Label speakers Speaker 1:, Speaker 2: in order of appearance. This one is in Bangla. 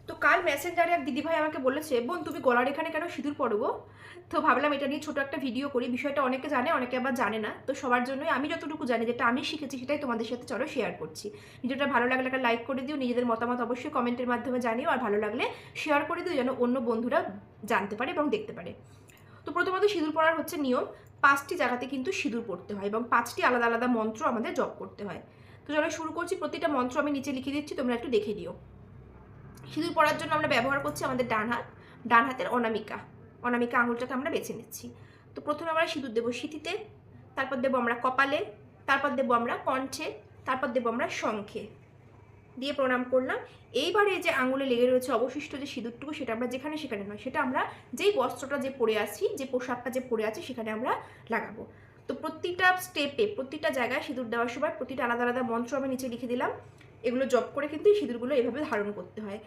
Speaker 1: তো কাল মেসেঞ্জারে এক দিদিভাই আমাকে বলেছে, বোন তুমি গলার এখানে কেন সিঁদুর পরো গো? তো ভাবলাম এটা নিয়ে ছোট একটা ভিডিও করি। বিষয়টা অনেকে জানে, অনেকে আবার জানে না। তো সবার জন্যই আমি যতটুকু জানি, যেটা আমি শিখেছি সেটাই তোমাদের সাথে চলো শেয়ার করছি। ভিডিওটা ভালো লাগলে একটা লাইক করে দিও, নিজেদের মতামত অবশ্যই কমেন্টের মাধ্যমে জানিও, আর ভালো লাগলে শেয়ার করে দিও যেন অন্য বন্ধুরা জানতে পারে এবং দেখতে পারে। তো প্রথমত সিঁদুর পরার হচ্ছে নিয়ম, 5টি জায়গাতে কিন্তু সিঁদুর পড়তে হয় এবং 5টি আলাদা আলাদা মন্ত্র আমাদের জপ করতে হয়। তো চলো শুরু করছি। প্রতিটা মন্ত্র আমি নিচে লিখে দিচ্ছি, তোমরা একটু দেখে দিও। সিঁদুর পরার জন্য আমরা ব্যবহার করছি আমাদের ডান হাত, ডান হাতের অনামিকা, অনামিকা আঙুলটাকে আমরা বেছে নিচ্ছি। তো প্রথমে আমরা সিঁদুর দেবো সিঁথিতে, তারপর দেবো আমরা কপালে, তারপর দেবো আমরা কণ্ঠে, তারপর দেবো আমরা শঙ্খে। দিয়ে প্রণাম করলাম। এইবারে যে আঙুলে লেগে রয়েছে অবশিষ্ট যে সিঁদুরটুকু, সেটা আমরা যেখানে সেখানে নয়, সেটা আমরা যেই বস্ত্রটা যে পরে আছি, যে পোশাকটা যে পরে আছি সেখানে আমরা লাগাবো। তো প্রতিটা স্টেপে, প্রতিটা জায়গায় সিঁদুর দেওয়ার সময় প্রতিটা আলাদা আলাদা মন্ত্র আমি নিচে লিখে দিলাম। এগুলো জপ করে কিন্তু এই সিঁদুরগুলো এভাবে ধারণ করতে হয়।